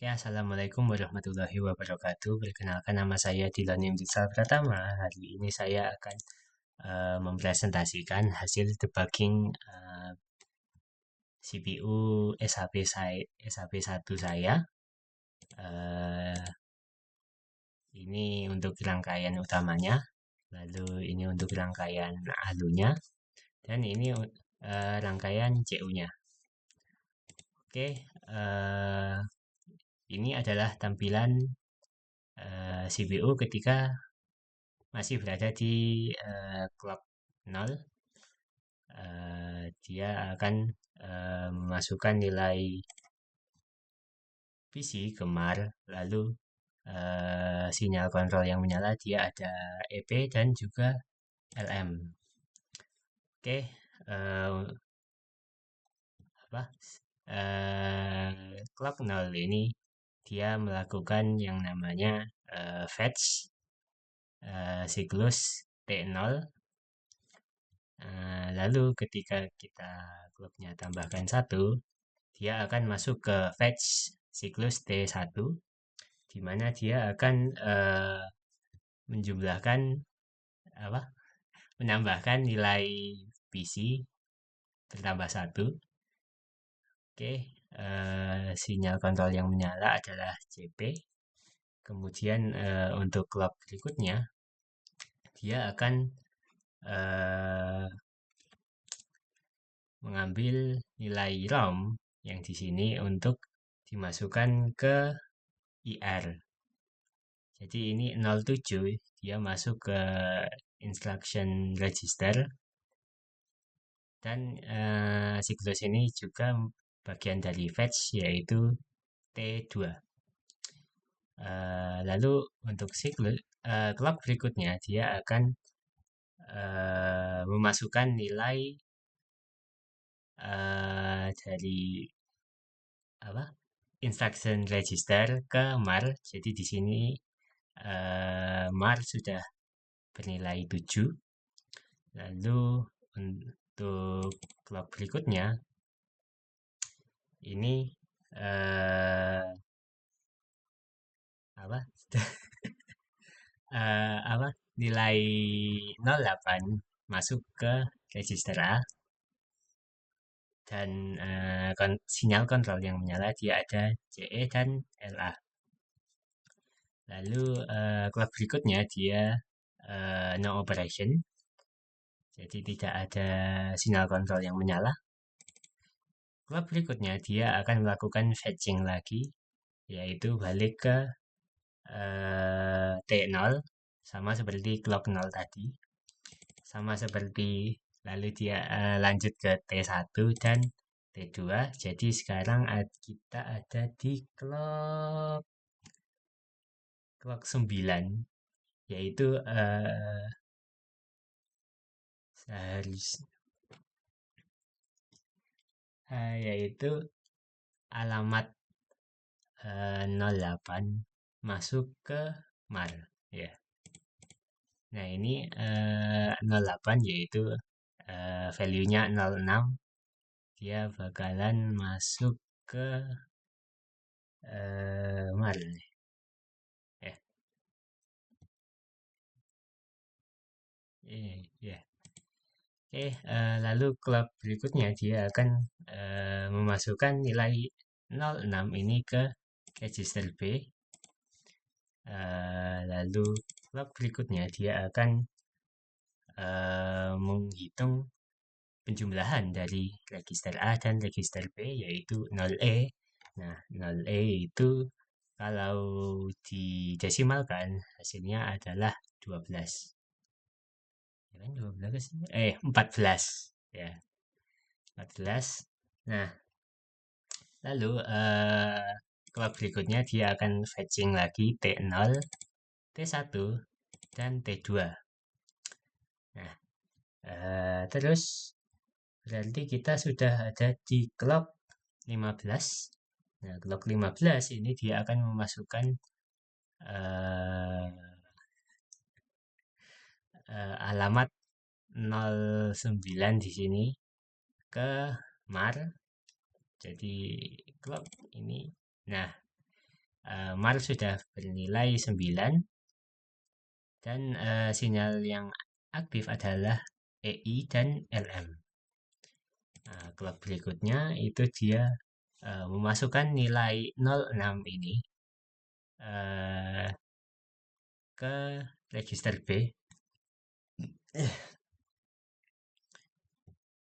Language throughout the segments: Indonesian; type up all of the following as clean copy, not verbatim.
Ya, Assalamualaikum warahmatullahi wabarakatuh. Perkenalkan nama saya Dilan Imtisal Pratama. Hari ini saya akan mempresentasikan hasil debugging CPU SHP 1 saya. Eh, ini untuk rangkaian utamanya, lalu ini untuk rangkaian alunya, dan ini rangkaian CU-nya. Oke, ini adalah tampilan CPU ketika masih berada di clock 0. Dia akan memasukkan nilai PC gemar, lalu sinyal kontrol yang menyala dia ada EP dan juga LM. Oke, apa? Clock 0 ini dia melakukan yang namanya fetch siklus T0. Lalu ketika kita clocknya tambahkan 1, dia akan masuk ke fetch siklus T1, di mana dia akan menjumlahkan apa? Menambahkan nilai PC bertambah 1. Oke, sinyal kontrol yang menyala adalah CP. Kemudian untuk clock berikutnya, dia akan mengambil nilai ROM yang di sini untuk dimasukkan ke IR. Jadi ini 07, dia masuk ke instruction register, dan siklus ini juga bagian dari fetch yaitu T2. Lalu untuk siklus clock berikutnya dia akan memasukkan nilai dari apa? Instruction register ke MAR. Jadi di sini MAR sudah bernilai 7. Lalu untuk clock berikutnya ini apa? Apa? Nilai 08 masuk ke register A, dan sinyal kontrol yang menyala dia ada CE dan LA. Lalu clock berikutnya dia no operation, jadi tidak ada sinyal kontrol yang menyala. Clock berikutnya dia akan melakukan fetching lagi, yaitu balik ke T0, sama seperti clock 0 tadi. Sama seperti lalu dia lanjut ke T1 dan T2. Jadi sekarang kita ada di clock 9, yaitu yaitu alamat 08 masuk ke MAR ya. Nah, ini 08 yaitu value-nya 06, dia bakalan masuk ke MAR ya. Ya. Oke, lalu clock berikutnya dia akan memasukkan nilai 06 ini ke register B. Lalu clock berikutnya dia akan menghitung penjumlahan dari register A dan register B, yaitu 0E. Nah, 0E itu kalau didesimalkan hasilnya adalah 12. Ya kan 12 14 ya. 14. Nah, lalu clock berikutnya dia akan fetching lagi T0, T1 dan T2. Nah, terus berarti kita sudah ada di clock 15. Nah, clock 15 ini dia akan memasukkan alamat 09 di sini ke MAR. Jadi clock ini. Nah, Mar sudah bernilai 9 dan sinyal yang aktif adalah EI dan LM. Nah, clock berikutnya itu dia memasukkan nilai 06 ini eh, ke register B.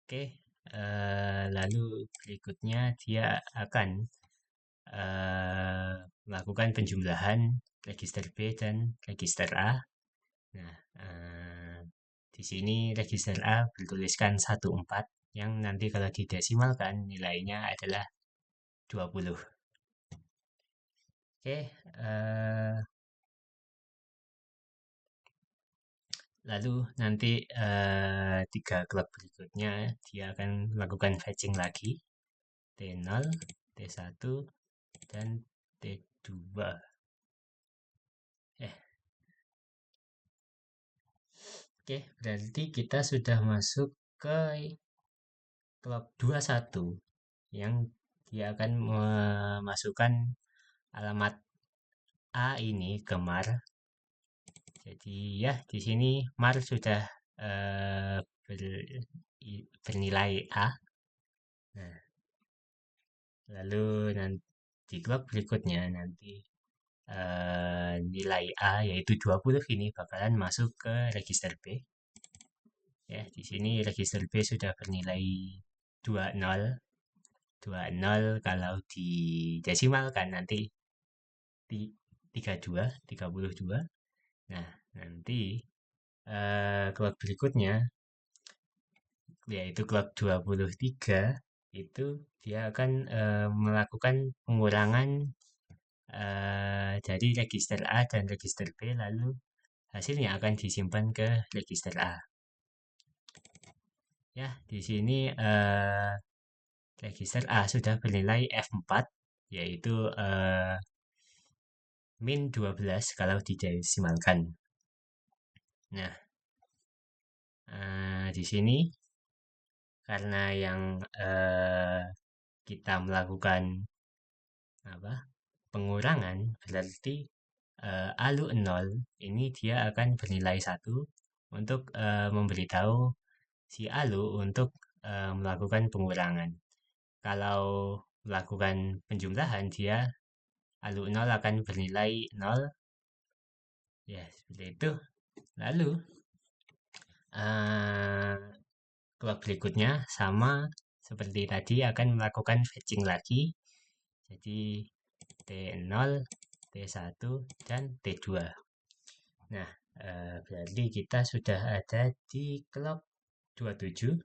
Oke, lalu berikutnya dia akan melakukan penjumlahan register B dan register A. Nah, di sini register A bertuliskan 14 yang nanti kalau didesimalkan nilainya adalah 20. Oke, lalu nanti 3 clock berikutnya dia akan melakukan fetching lagi T0, T1, dan T2. Oke, berarti kita sudah masuk ke clock 21 yang dia akan memasukkan alamat A ini ke mar. Jadi ya di sini mar sudah bernilai A. Nah, lalu nanti clock berikutnya nanti nilai A yaitu 20 ini bakalan masuk ke register B. Ya, di sini register B sudah bernilai 20. 20 kalau didesimalkan nanti 32. Nah, nanti clock berikutnya yaitu clock 23 itu dia akan melakukan pengurangan dari register A dan register B lalu hasilnya akan disimpan ke register A. Ya, di sini register A sudah bernilai F4 yaitu min 12 kalau didesimalkan. Nah, di sini karena yang kita melakukan pengurangan berarti ALU 0 ini dia akan bernilai 1 untuk memberitahu si ALU untuk melakukan pengurangan. Kalau melakukan penjumlahan dia ALU 0 akan bernilai 0. Ya, seperti itu. Lalu clock berikutnya sama seperti tadi akan melakukan fetching lagi. Jadi T0, T1, dan T2. Nah, berarti kita sudah ada di clock 27.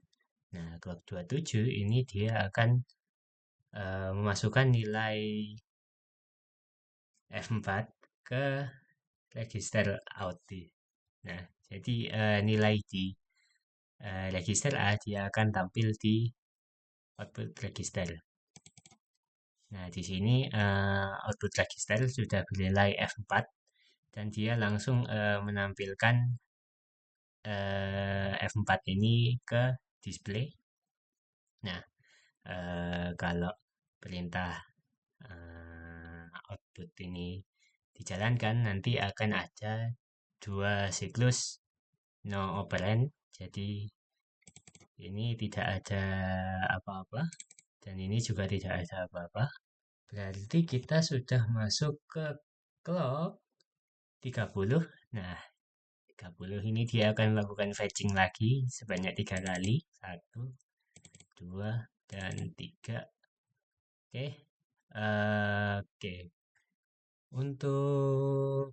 Nah, clock 27 ini dia akan memasukkan nilai F4 ke register out. Nah, jadi nilai di register A dia akan tampil di output register. Nah, di sini output register sudah bernilai F4 dan dia langsung menampilkan F4 ini ke display. Nah, kalau perintah output ini dijalankan nanti akan ada 2 siklus no operand. Jadi ini tidak ada apa-apa dan ini juga tidak ada apa-apa. Berarti kita sudah masuk ke clock 30. Nah, 30 ini dia akan melakukan fetching lagi sebanyak 3 kali. 1, 2, dan 3. Oke. Oke. Untuk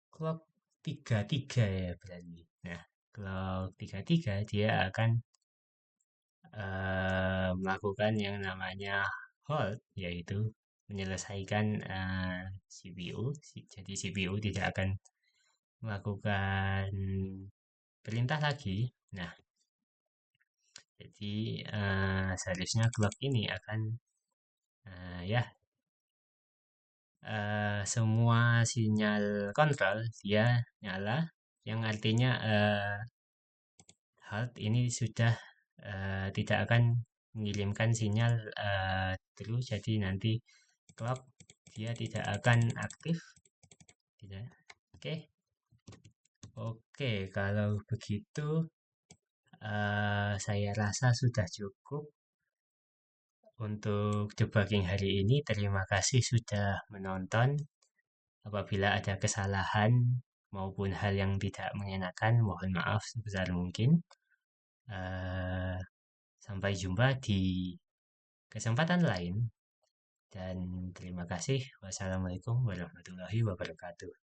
clock 33 ya berarti. Nah, clock 33 dia akan melakukan yang namanya hold, yaitu menyelesaikan CPU. Jadi CPU tidak akan melakukan perintah lagi. Nah, jadi seharusnya clock ini akan ya semua sinyal kontrol dia nyala, yang artinya halt ini sudah tidak akan mengirimkan sinyal terus. Jadi nanti clock dia tidak akan aktif. Tidak. Oke. Oke, kalau begitu saya rasa sudah cukup untuk debugging hari ini. Terima kasih sudah menonton. Apabila ada kesalahan maupun hal yang tidak mengenakan, mohon maaf sebesar mungkin. Eh, Sampai jumpa di kesempatan lain, dan terima kasih. Wassalamualaikum warahmatullahi wabarakatuh.